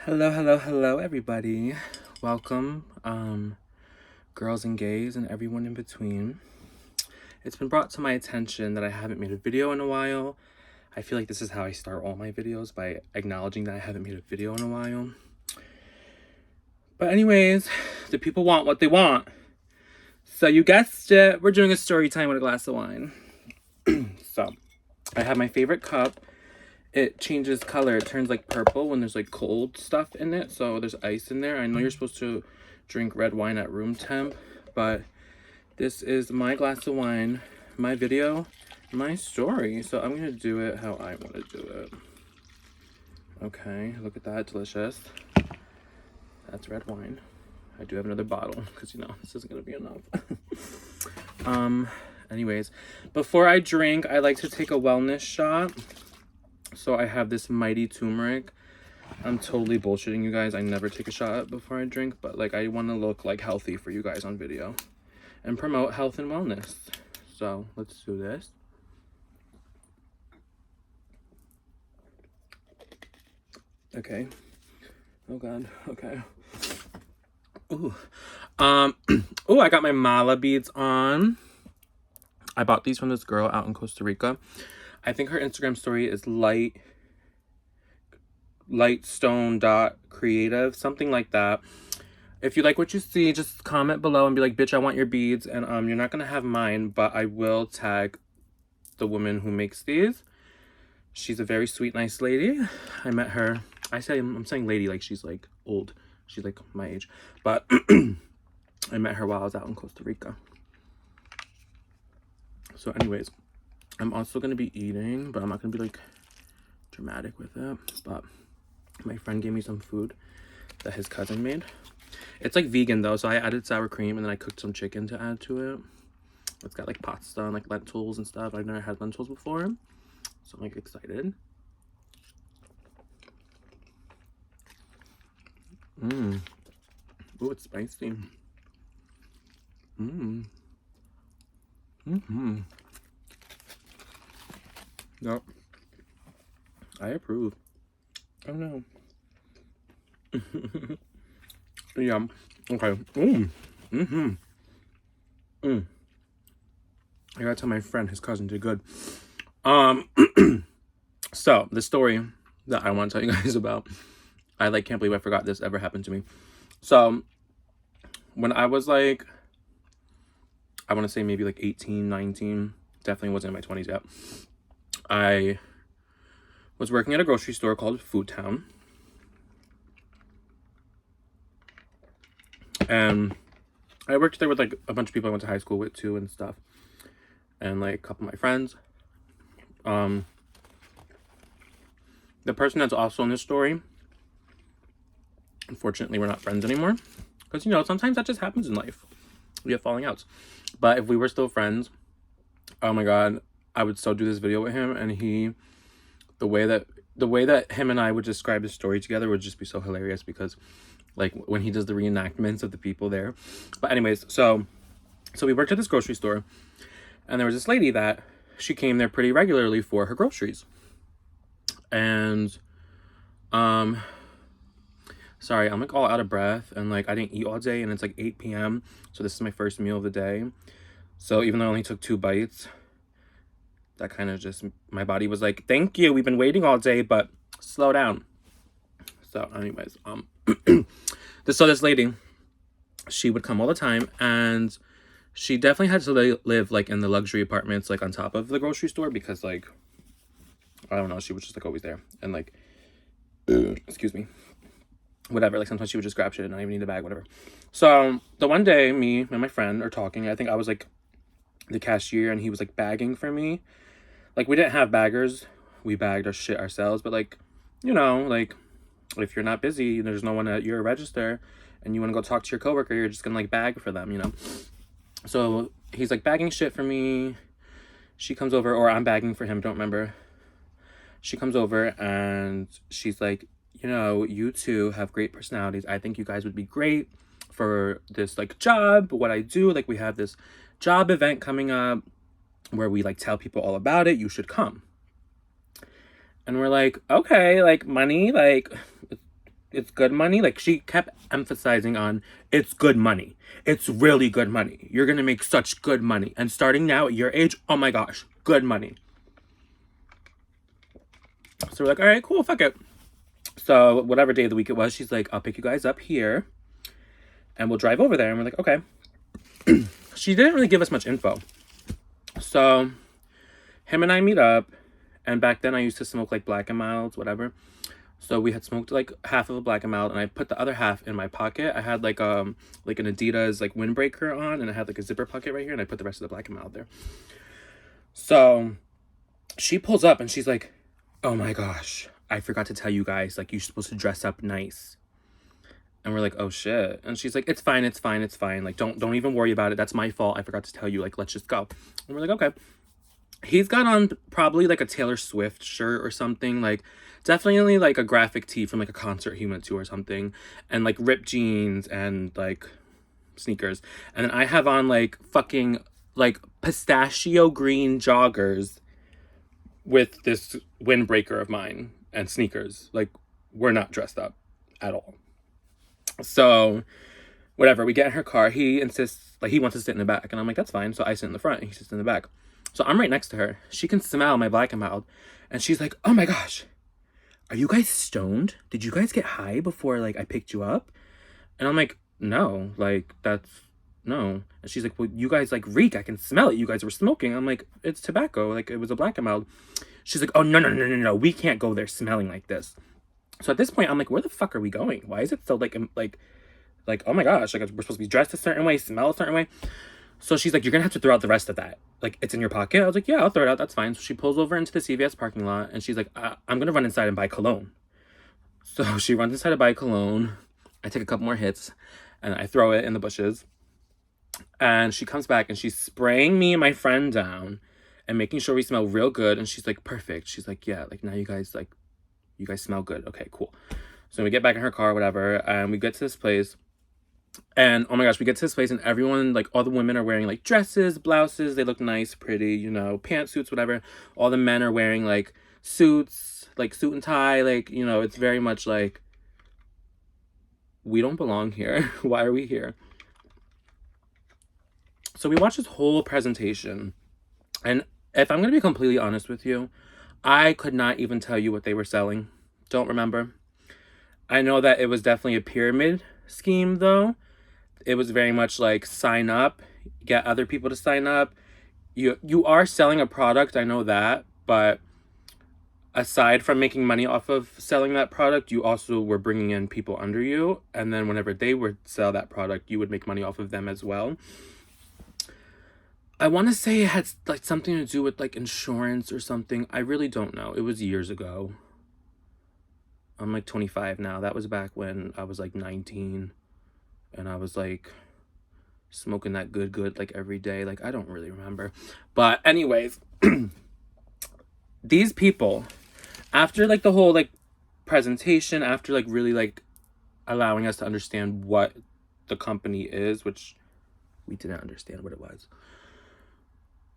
Hello, hello, hello, everybody. Welcome, girls and gays and everyone in between. It's been brought to my attention that I haven't made a video in a while. I feel like this is how I start all my videos, by acknowledging that I haven't made a video in a while. But anyways, the people want what they want. So you guessed it, we're doing a story time with a glass of wine. So, I have my favorite cup. It changes color. It turns like purple when there's like cold stuff in it. So there's ice in there. I know you're supposed to drink red wine at room temp, but this is my glass of wine, my video, my story. So I'm going to do it how I want to do it. Okay, look at that. Delicious. That's red wine. I do have another bottle because, this isn't going to be enough. Anyways, before I drink, I like to take a wellness shot. So I have this Mighty Turmeric. I'm totally bullshitting you guys. I never take a shot before I drink, but like I want to look like healthy for you guys on video and promote health and wellness. So let's do this. Okay. Oh God. Okay. Ooh. Oh, I got my mala beads on. I bought these from this girl out in Costa Rica. I think her Instagram story is lightstone.creative, something like that. If you like what you see, just comment below and be like, bitch, I want your beads. And you're not gonna have mine, but I will tag the woman who makes these. She's a very sweet, nice lady. I met her. I'm saying lady like she's like old. She's like my age. But I met her while I was out in Costa Rica. So anyways, I'm also going to be eating, but I'm not going to be like dramatic with it. But my friend gave me some food that his cousin made. It's like vegan though, so I added sour cream and then I cooked some chicken to add to it. It's got like pasta and like lentils and stuff. I've never had lentils before, so I'm like excited. Ooh, it's spicy. Yep. I approve. Oh no. Yeah. Okay. I gotta tell my friend his cousin did good. So the story that I want to tell you guys about, I like can't believe I forgot this ever happened to me. So when I was like, I want to say maybe like 18, 19, definitely wasn't in my 20s yet. I was working at a grocery store called Food Town. And I worked there with like a bunch of people I went to high school with too and stuff. And like a couple of my friends. The person that's also in this story, unfortunately, we're not friends anymore. Because, sometimes that just happens in life. We have falling outs. But if we were still friends, oh my God, I would still do this video with him. And the way that him and I would describe his story together would just be so hilarious, because like when he does the reenactments of the people there. But anyways, so we worked at this grocery store, and there was this lady that she came there pretty regularly for her groceries. And sorry, I'm like all out of breath, and like I didn't eat all day, and it's like 8 p.m. So this is my first meal of the day. So even though I only took 2 bites, that kind of just, my body was like, thank you, we've been waiting all day, but slow down. So anyways, so this lady, she would come all the time, and she definitely had to live like in the luxury apartments, like on top of the grocery store, because like, I don't know, she was just like always there. And like, excuse me, whatever, like sometimes she would just grab shit and not even need a bag, whatever. So the one day, me and my friend are talking. I think I was like the cashier, and he was like bagging for me. Like, we didn't have baggers, we bagged our shit ourselves. But like, like if you're not busy, there's no one at your register, and you want to go talk to your coworker, you're just gonna like bag for them. So he's like bagging shit for me. She comes over, or I'm bagging for him, don't remember. She comes over and she's like, you two have great personalities. I think you guys would be great for this like job, what I do. Like, we have this job event coming up where we like tell people all about it. You should come. And we're like, okay, like money, like it's good money. Like, she kept emphasizing on, it's good money. It's really good money. You're gonna make such good money. And starting now at your age, oh my gosh, good money. So we're like, all right, cool, fuck it. So whatever day of the week it was, she's like, I'll pick you guys up here and we'll drive over there. And we're like, okay. She didn't really give us much info. So him and I meet up, and back then I used to smoke like Black and Milds, whatever. So we had smoked like half of a Black and Mild, and I put the other half in my pocket. I had like an Adidas like windbreaker on, and I had like a zipper pocket right here, and I put the rest of the Black and Mild there. So she pulls up and she's like, oh my gosh, I forgot to tell you guys, like, you're supposed to dress up nice. And we're like, oh shit. And she's like, it's fine, it's fine, it's fine. Like, don't even worry about it. That's my fault. I forgot to tell you. Like, let's just go. And we're like, okay. He's got on probably like a Taylor Swift shirt or something. Like, definitely like a graphic tee from like a concert he went to or something. And like ripped jeans and like sneakers. And then I have on like fucking like pistachio green joggers with this windbreaker of mine and sneakers. Like, we're not dressed up at all. So whatever, we get in her car. He insists, like, he wants to sit in the back, and I'm like, that's fine. So I sit in the front and he sits in the back. So I'm right next to her. She can smell my Black and Mild, and she's like, oh my gosh, are you guys stoned? Did you guys get high before like I picked you up? And I'm like, no, like, that's no. And she's like, well, you guys like reek. I can smell it. You guys were smoking. I'm like, it's tobacco. Like, it was a Black and Mild. She's like, oh, no. We can't go there smelling like this. So at this point, I'm like, where the fuck are we going? Why is it so like, oh my gosh, like, we're supposed to be dressed a certain way, smell a certain way. So she's like, you're gonna have to throw out the rest of that. Like, it's in your pocket. I was like, yeah, I'll throw it out. That's fine. So she pulls over into the CVS parking lot, and she's like, I'm gonna run inside and buy cologne. So she runs inside to buy cologne. I take a couple more hits, and I throw it in the bushes. And she comes back, and she's spraying me and my friend down and making sure we smell real good. And she's like, perfect. She's like, yeah, like, now you guys smell good. Okay, cool. So we get back in her car, whatever, and we get to this place. And oh my gosh, we get to this place, and everyone, like, all the women are wearing like dresses, blouses. They look nice, pretty, you know, pantsuits, whatever. All the men are wearing like suits, like suit and tie. Like, you know, it's very much like, we don't belong here. Why are we here? So we watched this whole presentation, and if I'm going to be completely honest with you, I could not even tell you what they were selling. Don't remember. I know that it was definitely a pyramid scheme, though. It was very much like, sign up, get other people to sign up. You are selling a product, I know that, but aside from making money off of selling that product, you also were bringing in people under you, and then whenever they would sell that product, you would make money off of them as well. I want to say it had like something to do with like insurance or something. I really don't know. It was years ago. I'm like 25 now. That was back when I was like 19, and I was like smoking that good like every day. Like, I don't really remember. But anyways, these people, after like the whole like presentation, after like really like allowing us to understand what the company is, which we didn't understand what it was,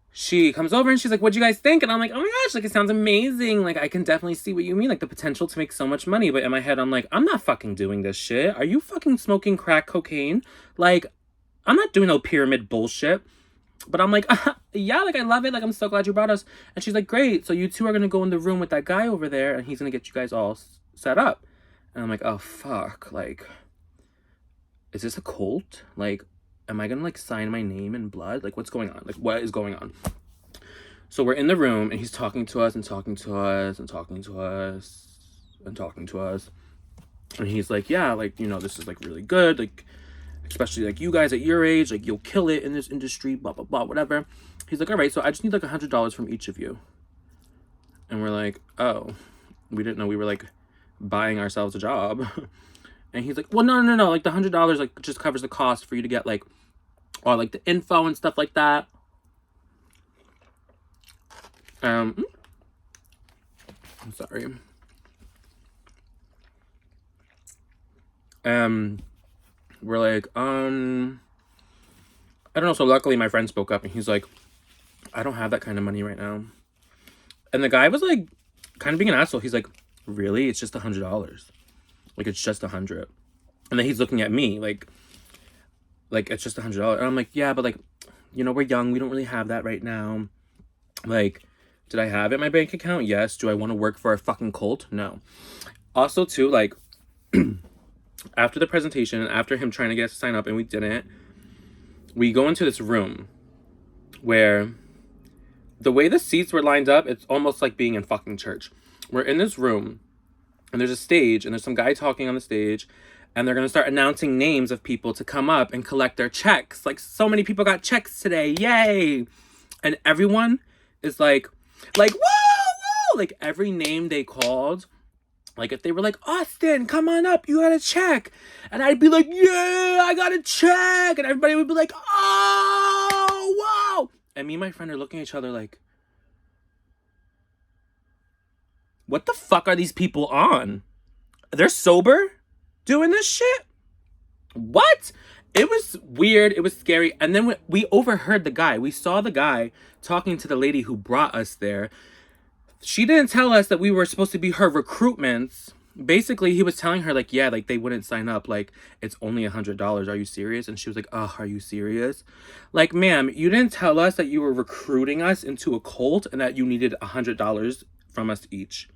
she comes over and she's like, what'd you guys think? And I'm like, oh my gosh, like, it sounds amazing. Like, I can definitely see what you mean. Like, the potential to make so much money. But in my head, I'm like, I'm not fucking doing this shit. Are you fucking smoking crack cocaine? Like, I'm not doing no pyramid bullshit. But I'm like, yeah, like, I love it. Like, I'm so glad you brought us. And she's like, great. So you two are going to go in the room with that guy over there, and he's going to get you guys all set up. And I'm like, oh, fuck. Like, is this a cult? Like, am I gonna like sign my name in blood? Like, what's going on? Like, what is going on? So we're in the room, and he's talking to us and talking to us and talking to us and talking to us. And he's like, yeah, like, you know, this is like really good. Like, especially like you guys at your age, like, you'll kill it in this industry, blah, blah, blah, whatever. He's like, all right, so I just need like $100 from each of you. And we're like, oh, we didn't know we were like buying ourselves a job. And he's like, well, no. Like, the $100 like just covers the cost for you to get like all like the info and stuff like that. I'm sorry. We're like, I don't know. So luckily my friend spoke up, and he's like, I don't have that kind of money right now. And the guy was like kind of being an asshole. He's like, really? It's just $100. Like, it's just 100. And then he's looking at me like it's just $100. And I'm like, yeah, but like, you know, we're young. We don't really have that right now. Like, did I have it in my bank account? Yes. Do I want to work for a fucking cult? No. Also, too, like, after the presentation, after him trying to get us to sign up and we didn't, we go into this room where the way the seats were lined up, it's almost like being in fucking church. We're in this room and there's a stage and there's some guy talking on the stage and they're going to start announcing names of people to come up and collect their checks. Like, so many people got checks today. Yay. And everyone is like, woo, woo. Like, every name they called, like, if they were like, Austin, come on up, you got a check. And I'd be like, yeah, I got a check. And everybody would be like, oh, wow. And me and my friend are looking at each other like, what the fuck are these people on? They're sober doing this shit? What? It was weird. It was scary. And then we overheard the guy. We saw the guy talking to the lady who brought us there. She didn't tell us that we were supposed to be her recruitments. Basically, he was telling her, like, yeah, like, they wouldn't sign up. Like, it's only $100. Are you serious? And she was like, oh, are you serious? Like, ma'am, you didn't tell us that you were recruiting us into a cult and that you needed $100 from us each.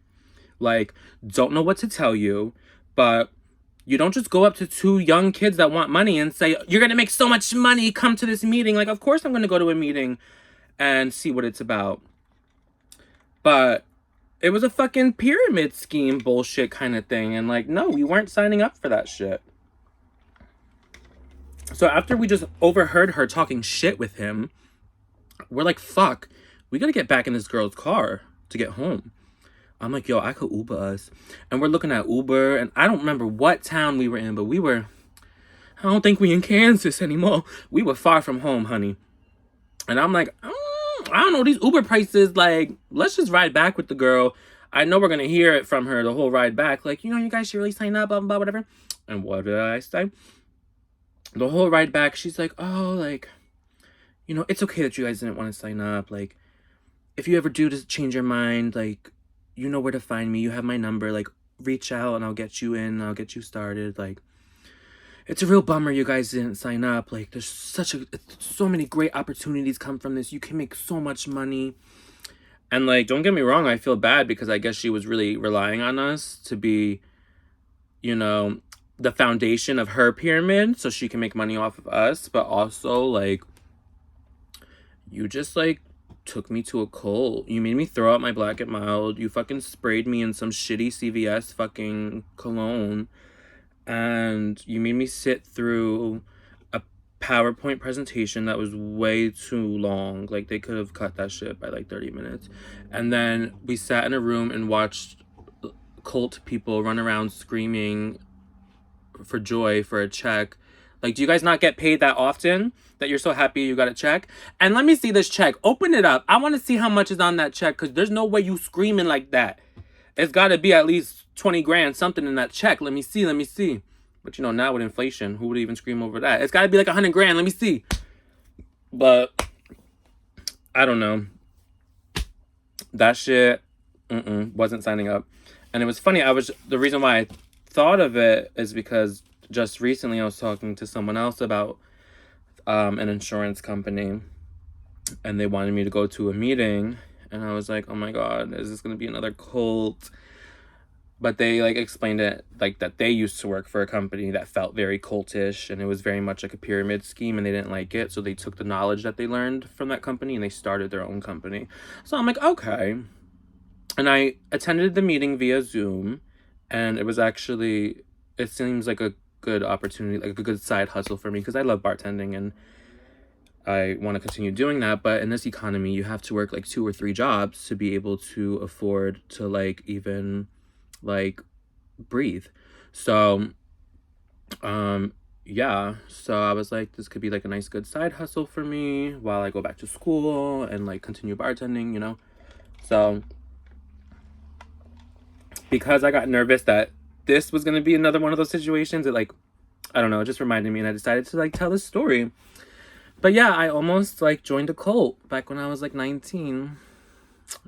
Like, don't know what to tell you, but you don't just go up to two young kids that want money and say, you're going to make so much money, come to this meeting. Like, of course I'm going to go to a meeting and see what it's about. But it was a fucking pyramid scheme bullshit kind of thing. And like, no, we weren't signing up for that shit. So after we just overheard her talking shit with him, we're like, fuck, we got to get back in this girl's car to get home. I'm like, yo, I could Uber us. And we're looking at Uber. And I don't remember what town we were in, but I don't think we in Kansas anymore. We were far from home, honey. And I'm like, I don't know, these Uber prices, like, let's just ride back with the girl. I know we're going to hear it from her the whole ride back. Like, you know, you guys should really sign up, blah, blah, blah, whatever. And what did I say? The whole ride back, she's like, oh, like, you know, it's okay that you guys didn't want to sign up. Like, if you ever do just change your mind, like, you know where to find me. You have my number. Like, reach out and I'll get you in. I'll get you started. Like, it's a real bummer you guys didn't sign up. Like, there's so many great opportunities come from this. You can make so much money. And, like, don't get me wrong, I feel bad because I guess she was really relying on us to be, you know, the foundation of her pyramid so she can make money off of us. But also, like, you just, like, took me to a cult. You made me throw out my Black and Mild. You fucking sprayed me in some shitty CVS fucking cologne. And you made me sit through a PowerPoint presentation that was way too long. Like, they could have cut that shit by like 30 minutes. And then we sat in a room and watched cult people run around screaming for joy for a check. Like, do you guys not get paid that often that you're so happy you got a check? And let me see this check. Open it up. I want to see how much is on that check because there's no way you screaming like that. It's got to be at least 20 grand, something in that check. Let me see. But, you know, now with inflation, who would even scream over that? It's got to be like 100 grand. Let me see. But, I don't know. That shit, wasn't signing up. And it was funny. The reason why I thought of it is because just recently I was talking to someone else about an insurance company. And they wanted me to go to a meeting. And I was like, oh my God, is this going to be another cult? But they, like, explained it, like, that they used to work for a company that felt very cultish. And it was very much like a pyramid scheme. And they didn't like it. So they took the knowledge that they learned from that company and they started their own company. So I'm like, okay. And I attended the meeting via Zoom. And it was actually, it seems like a good opportunity, like a good side hustle for me. Because I love bartending and I want to continue doing that. But in this economy, you have to work like 2 or 3 jobs to be able to afford to like even like breathe. So yeah, so I was like, this could be like a nice good side hustle for me while I go back to school and like continue bartending, you know. So because I got nervous that this was going to be another one of those situations, it like, I don't know, it just reminded me and I decided to like tell this story. But yeah, I almost like joined a cult back when I was like 19.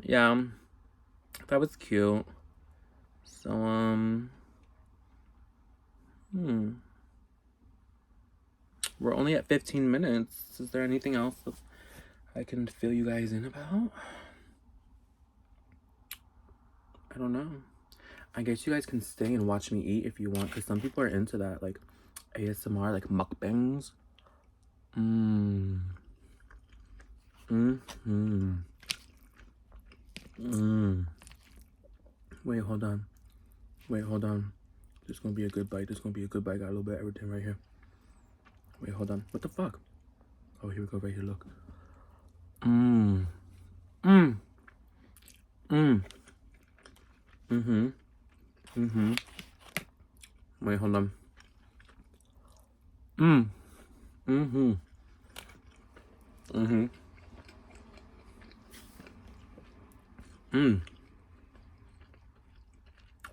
Yeah, that was cute. So We're only at 15 minutes. Is there anything else that I can fill you guys in about? I don't know. I guess you guys can stay and watch me eat if you want, because some people are into that, like ASMR, like mukbangs. Wait, hold on. This is gonna be a good bite. Got a little bit of everything right here. Wait, hold on. What the fuck? Oh, here we go. Right here, look. Wait, hold on.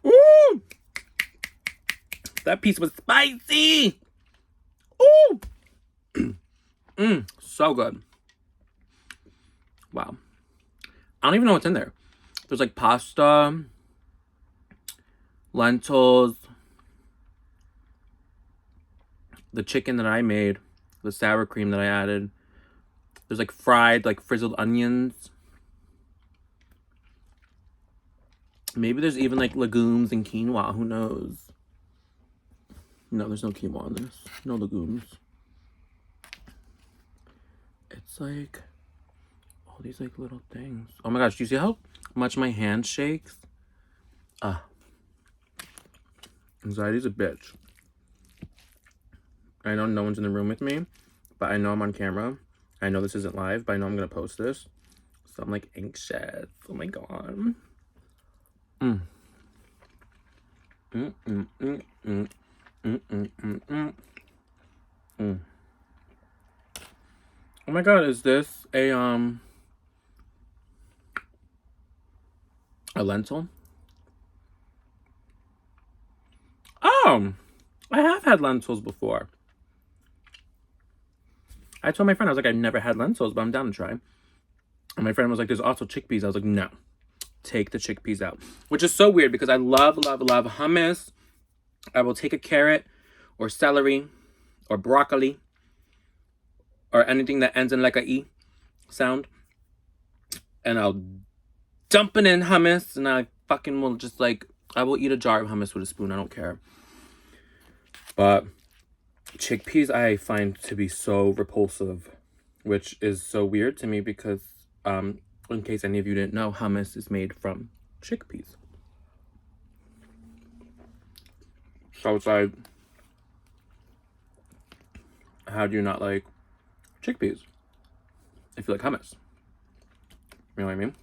Ooh! That piece was spicy! Ooh! So good. Wow. I don't even know what's in there. There's like pasta, lentils, the chicken that I made, the sour cream that I added. There's like fried, like frizzled onions. Maybe there's even like legumes and quinoa. Who knows? No, there's no quinoa in this. No legumes. It's like all these like little things. Oh my gosh, do you see how much my hand shakes? Anxiety's a bitch. I know no one's in the room with me, but I know I'm on camera. I know this isn't live, but I know I'm gonna post this. So I'm like anxious. Oh my god. Oh my god, is this a lentil? Oh, I have had lentils before. I told my friend, I was like, I've never had lentils, but I'm down to try. And my friend was like, there's also chickpeas. I was like, no, take the chickpeas out. Which is so weird because I love hummus. I will take a carrot or celery or broccoli or anything that ends in like a E sound, and I'll dump it in hummus, and I fucking will just like, I will eat a jar of hummus with a spoon. I don't care. But chickpeas I find to be so repulsive, which is so weird to me because, in case any of you didn't know, hummus is made from chickpeas. So it's like, how do you not like chickpeas if you like hummus? You know what I mean?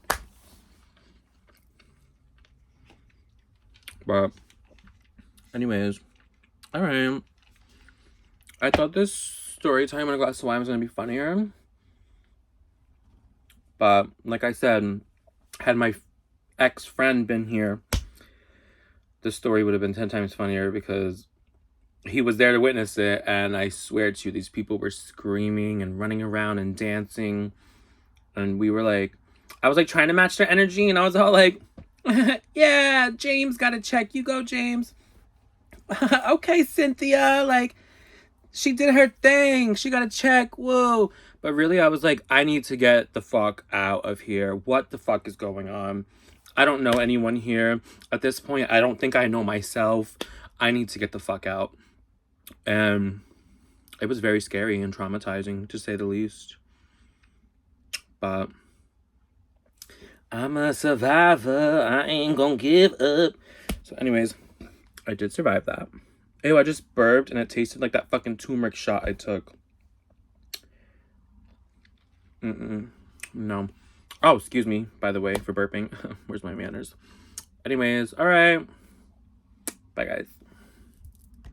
But anyways, all right. I thought this story time on a glass of wine was gonna be funnier, but like I said, had my ex-friend been here, the story would have been 10 times funnier because he was there to witness it, and I swear to you, these people were screaming and running around and dancing, and we were like, I was like trying to match their energy, and I was all like, yeah, James got a check, you go, James. Okay, Cynthia, like, she did her thing, she got a check, whoa. But really, I was like, I need to get the fuck out of here. What the fuck is going on? I don't know anyone here. At this point, I don't think I know myself. I need to get the fuck out. And it was very scary and traumatizing, to say the least. But I'm a survivor. I ain't gonna give up. So anyways, I did survive that. Ew, I just burped and it tasted like that fucking turmeric shot I took. No. Oh, excuse me, by the way, for burping. Where's my manners? Anyways, all right. Bye, guys.